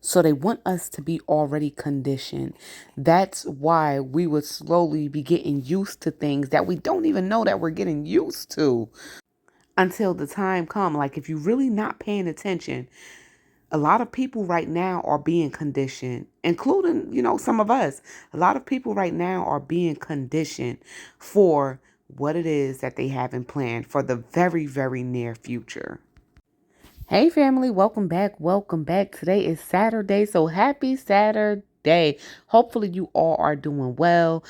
So they want us to be already conditioned. That's why we would slowly be getting used to things that we don't even know that we're getting used to until the time come. Like if you're really not paying attention, a lot of people right now are being conditioned, including, some of us. A lot of people right now are being conditioned for what it is that they haven't planned for the very, very near future. Hey family, welcome back. Welcome back. Today is Saturday, so happy Saturday. Hopefully you all are doing well.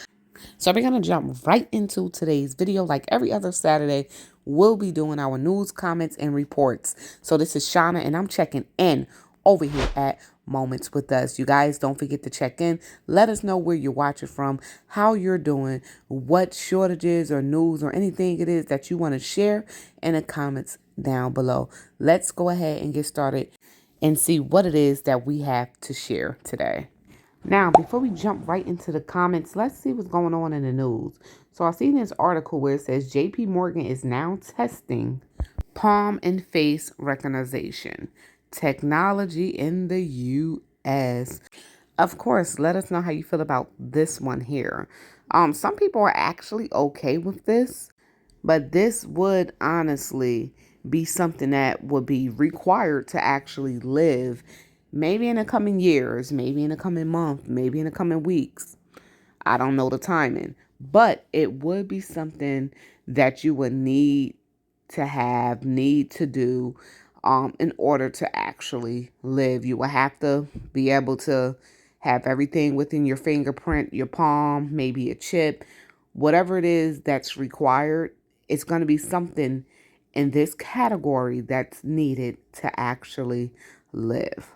So we're going to jump right into today's video. Like every other Saturday, we'll be doing our news, comments, and reports. So this is Shauna, and I'm checking in over here at Moments with Us. You guys don't forget to check in. Let us know where you're watching from, how you're doing, what shortages or news or anything it is that you want to share in the comments down below. Let's go ahead and get started and see what it is that we have to share today. Now, before we jump right into the comments, let's see what's going on in the news. So I've seen this article where it says JP Morgan is now testing palm and face recognition technology in the US. Of course, let us know how you feel about this one here. Some people are actually okay with this, but this would honestly be something that would be required to actually live, maybe in the coming years, maybe in the coming month, maybe in the coming weeks. I don't know the timing, but it would be something that you would need to have, need to do in order to actually live. You will have to be able to have everything within your fingerprint, your palm, maybe a chip, whatever it is that's required. It's going to be something in this category that's needed to actually live.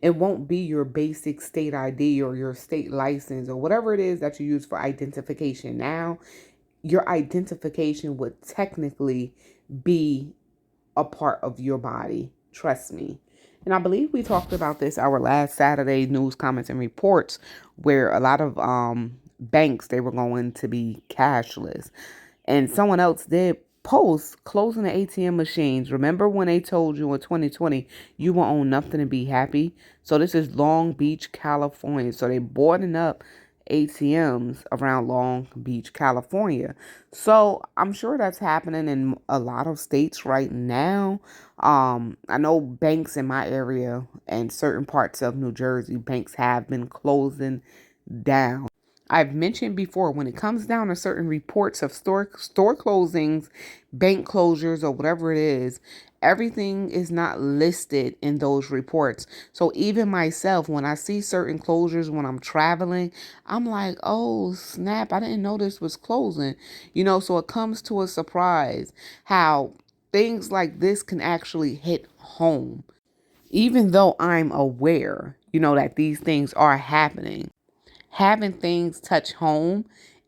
It won't be your basic state ID or your state license or whatever it is that you use for identification. Now, your identification would technically be a part of your body. Trust me. And I believe we talked about this our last Saturday news, comments, and reports, where a lot of banks, they were going to be cashless. And someone else did post closing the ATM machines. Remember when they told you in 2020 you will own nothing and be happy? So this is Long Beach, California. So they boarding up ATMs around Long Beach, California. So I'm sure that's happening in a lot of states right now. I know banks in my area and certain parts of New Jersey, banks have been closing down. I've mentioned before, when it comes down to certain reports of store closings, bank closures, or whatever it is, everything is not listed in those reports. So even myself, when I see certain closures when I'm traveling, I'm like, oh snap, I didn't know this was closing. So it comes to a surprise how things like this can actually hit home. Even though I'm aware, that these things are happening, having things touch home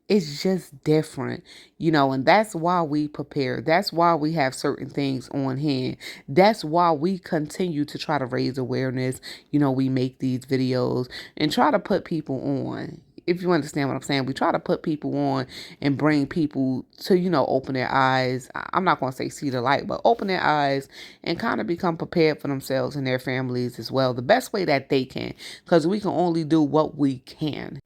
is just different, and that's why we prepare. That's why we have certain things on hand. That's why we continue to try to raise awareness. We make these videos and try to put people on. If you understand what I'm saying, we try to put people on and bring people to, open their eyes. I'm not going to say see the light, but open their eyes and kind of become prepared for themselves and their families as well, the best way that they can, because we can only do what we can.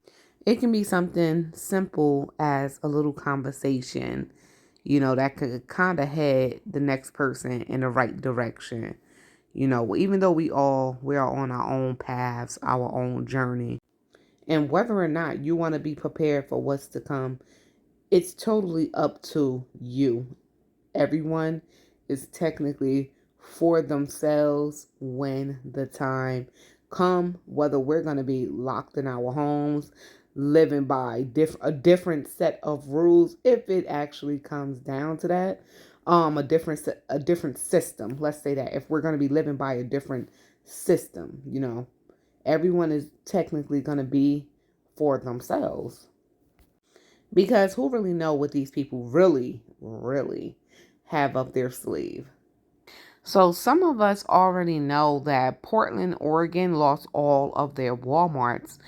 It can be something simple as a little conversation, that could kind of head the next person in the right direction. Even though we are on our own paths, our own journey. And whether or not you want to be prepared for what's to come, it's totally up to you. Everyone is technically for themselves when the time come, whether we're going to be locked in our homes, living by a different set of rules, if it actually comes down to that. A different system, let's say that, if we're going to be living by a different system, everyone is technically going to be for themselves, because who really know what these people really have up their sleeve. So some of us already know that Portland, Oregon lost all of their Walmarts,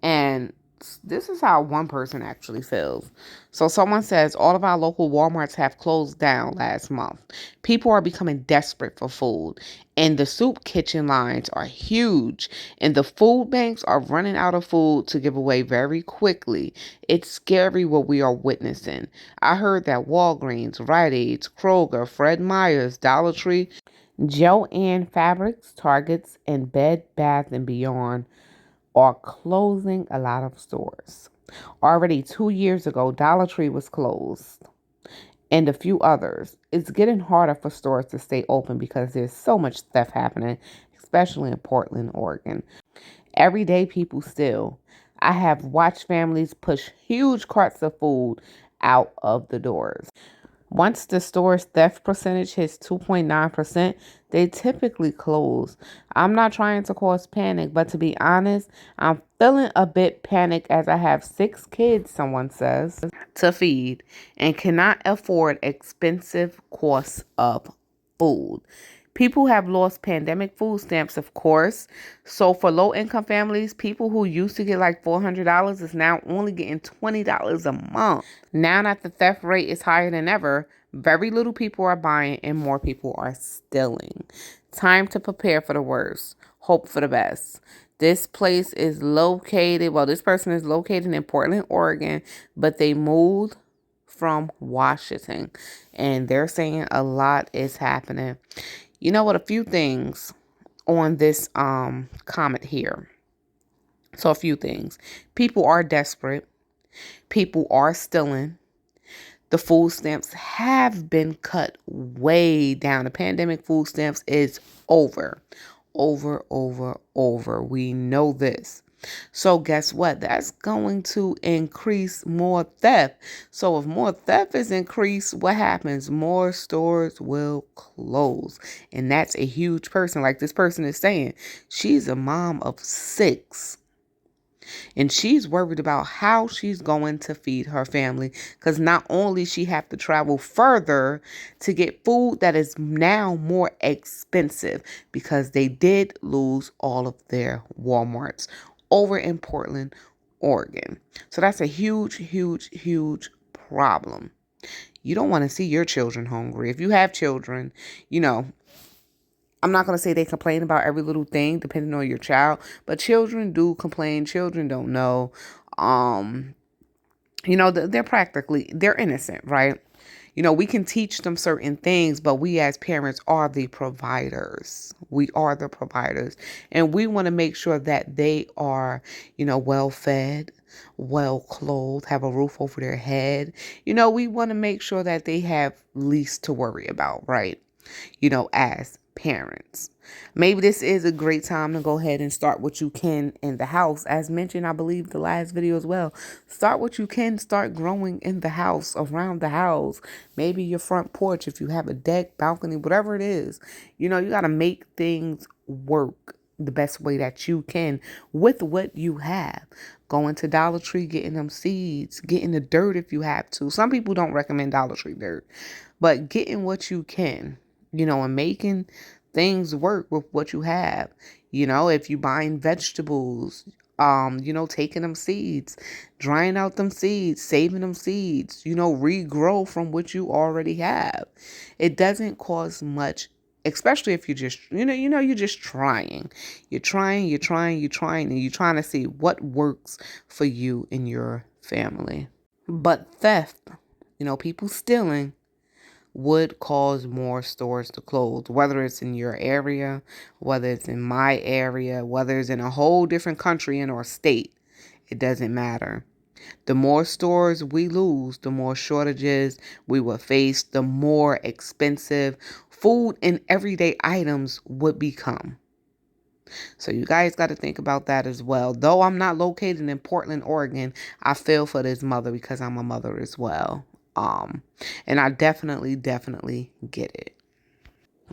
and Walmarts. This is how one person actually feels. So someone says all of our local Walmarts have closed down last month. People are becoming desperate for food, and the soup kitchen lines are huge, and the food banks are running out of food to give away very quickly. It's scary what we are witnessing. I heard that Walgreens, Rite Aid, Kroger, Fred Meyer's, Dollar Tree, Joann Fabrics, Targets, and Bed Bath & Beyond are closing a lot of stores. Already 2 years ago, Dollar Tree was closed and a few others. It's getting harder for stores to stay open because there's so much theft happening, especially in Portland, Oregon. Every day people steal. I have watched families push huge carts of food out of the doors. Once the store's theft percentage hits 2.9%, they typically close. I'm not trying to cause panic, but to be honest, I'm feeling a bit panicked as I have 6 kids, someone says, to feed and cannot afford expensive costs of food. People have lost pandemic food stamps, of course. So for low-income families, people who used to get like $400 is now only getting $20 a month. Now that the theft rate is higher than ever, very little people are buying and more people are stealing. Time to prepare for the worst. Hope for the best. This place is located, well, this person is located in Portland, Oregon, but they moved from Washington. And they're saying a lot is happening. You know what? A few things on this comment here. So a few things. People are desperate. People are stealing. The food stamps have been cut way down. The pandemic food stamps is over. Over. We know this. So guess what? That's going to increase more theft. So if more theft is increased, what happens? More stores will close. And that's a huge person. Like this person is saying, she's a mom of 6. And she's worried about how she's going to feed her family because not only she have to travel further to get food that is now more expensive because they did lose all of their Walmarts over in Portland, Oregon. So that's a huge problem. You don't want to see your children hungry. If you have children, I'm not going to say they complain about every little thing depending on your child, but children do complain. Children don't know. They're innocent, right? We can teach them certain things, but we as parents are the providers. We are the providers. And we want to make sure that they are, well fed, well clothed, have a roof over their head. We want to make sure that they have least to worry about, right? As parents. Maybe this is a great time to go ahead and start what you can in the house. As mentioned, I believe the last video as well. Start what you can, start growing in the house, around the house. Maybe your front porch, if you have a deck, balcony, whatever it is. You got to make things work the best way that you can with what you have. Going to Dollar Tree, getting them seeds, getting the dirt if you have to. Some people don't recommend Dollar Tree dirt, but getting what you can. And making things work with what you have. If you buying vegetables, taking them seeds, drying out them seeds, saving them seeds, regrow from what you already have. It doesn't cost much, especially if you're just, you're just trying. You're trying, and you're trying to see what works for you and your family. But theft, people stealing, would cause more stores to close, whether it's in your area, whether it's in my area, whether it's in a whole different country and or state. It doesn't matter. The more stores we lose, the more shortages we will face, the more expensive food and everyday items would become. So you guys got to think about that as well. Though I'm not located in Portland, Oregon, I feel for this mother because I'm a mother as well. And I definitely get it.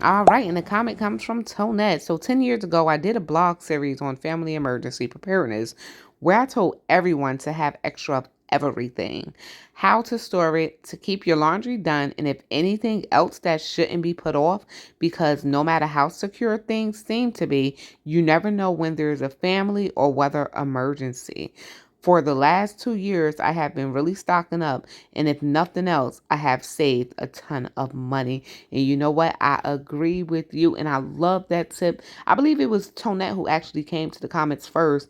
All right, and the comment comes from Tonette. So 10 years ago, I did a blog series on family emergency preparedness where I told everyone to have extra of everything, how to store it, to keep your laundry done, and if anything else that shouldn't be put off, because no matter how secure things seem to be, you never know when there's a family or weather emergency. For the last 2 years, I have been really stocking up. And if nothing else, I have saved a ton of money. And you know what? I agree with you. And I love that tip. I believe it was Tonette who actually came to the comments first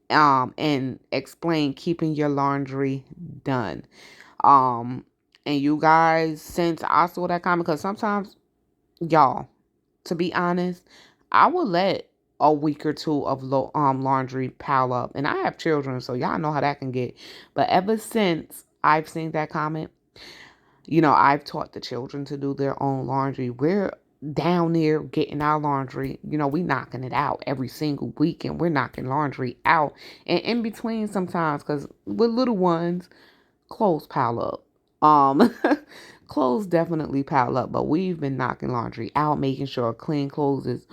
and explained keeping your laundry done. Um, and you guys, since I saw that comment, because sometimes, y'all, to be honest, I will let a week or two of laundry pile up. And I have children, so y'all know how that can get. But ever since I've seen that comment, I've taught the children to do their own laundry. We're down there getting our laundry. We knocking it out every single week, and we're knocking laundry out. And in between sometimes, because with little ones, clothes pile up. Um, clothes definitely pile up, but we've been knocking laundry out, making sure clean clothes is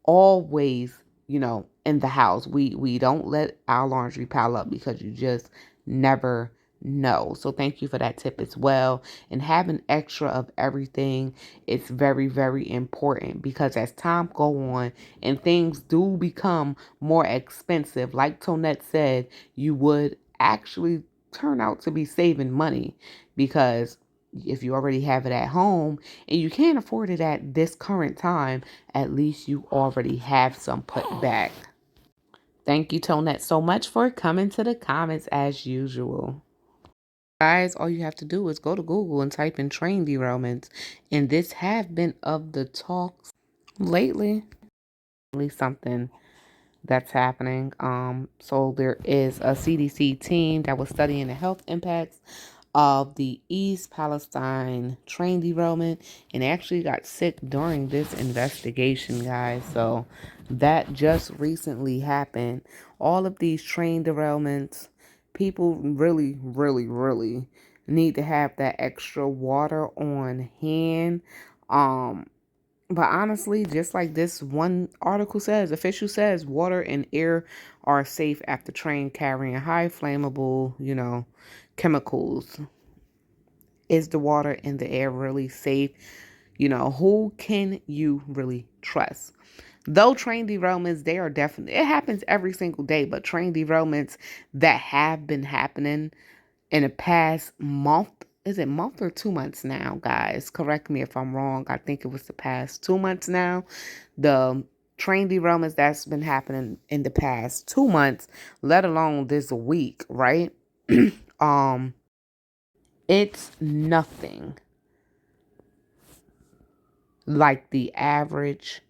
always, in the house. We don't let our laundry pile up because you just never know. So thank you for that tip as well. And having extra of everything is very, very important because as time go on and things do become more expensive, like Tonette said, you would actually turn out to be saving money because if you already have it at home and you can't afford it at this current time, at least you already have some put back. Thank you, Tonette, so much for coming to the comments as usual. Guys, all you have to do is go to Google and type in train derailments. And this have been of the talks lately. At least something that's happening. So there is a CDC team that was studying the health impacts of the East Palestine train derailment and actually got sick during this investigation, guys. So that just recently happened. All of these train derailments, people really, really, really need to have that extra water on hand. But honestly, just like this one article says, official says water and air are safe after train carrying high flammable, chemicals. Is the water and the air really safe? Who can you really trust? Though train derailments, they are definitely, it happens every single day, but train derailments that have been happening in the past month, is it month or 2 months now, guys? Correct me if I'm wrong. I think it was the past 2 months now. The train derailments that's been happening in the past 2 months, let alone this week, right? um, it's nothing like the average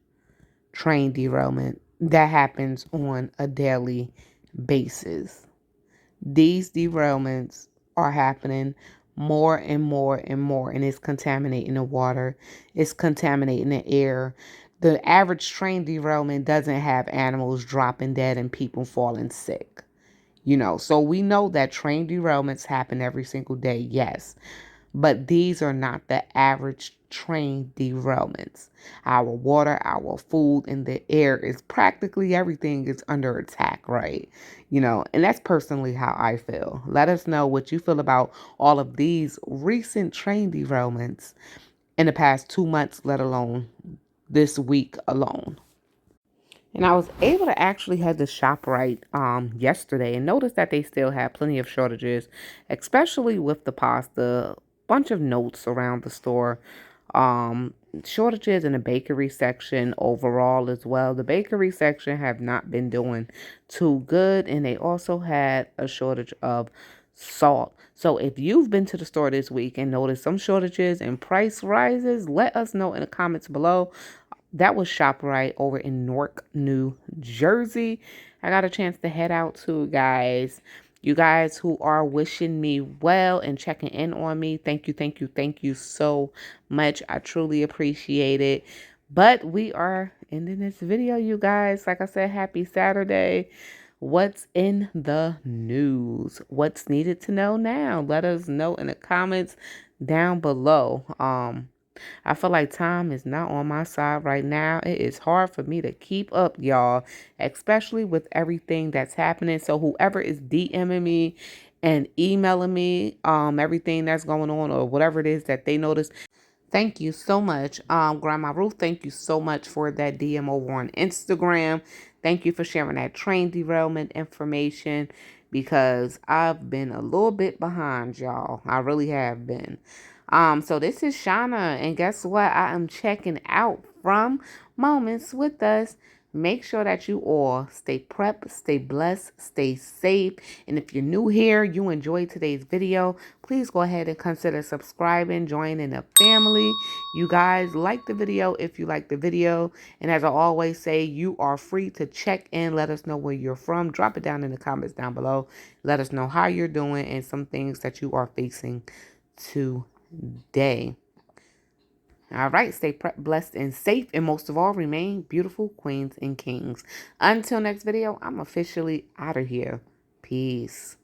train derailment that happens on a daily basis. These derailments are happening more and more and more, and it's contaminating the water, it's contaminating the air. The average train derailment doesn't have animals dropping dead and people falling sick. So we know that train derailments happen every single day, yes. But these are not the average train derailments. Our water, our food, and the air is practically everything is under attack, right? And that's personally how I feel. Let us know what you feel about all of these recent train derailments in the past 2 months, let alone this week alone. And I was able to actually head to ShopRite yesterday and notice that they still have plenty of shortages, especially with the pasta. Bunch of notes around the store. Um, Shortages in the bakery section overall as well. The bakery section have not been doing too good, and they also had a shortage of salt. So if you've been to the store this week and noticed some shortages and price rises, let us know in the comments below. That was ShopRite over in Newark, New Jersey. I got a chance to head out to, guys. You guys who are wishing me well and checking in on me, thank you, thank you, thank you so much. I truly appreciate it. But we are ending this video, you guys. Like I said, happy Saturday. What's in the news? What's needed to know now? Let us know in the comments down below. I feel like time is not on my side right now. It is hard for me to keep up, y'all, especially with everything that's happening. So whoever is DMing me and emailing me, everything that's going on or whatever it is that they notice, thank you so much. Grandma Ruth, thank you so much for that DM over on Instagram. Thank you for sharing that train derailment information. because I've been a little bit behind, y'all. I really have been. So this is Shauna, and guess what? I am checking out from Moments with Us. Make sure that you all stay prepped, stay blessed, stay safe. And if you're new here, you enjoyed today's video, please go ahead and consider subscribing, joining the family. You guys like the video if you like the video. And as I always say, you are free to check in. Let us know where you're from. Drop it down in the comments down below. Let us know how you're doing and some things that you are facing today. All right, stay blessed and safe, and most of all, remain beautiful queens and kings. Until next video, I'm officially out of here. Peace.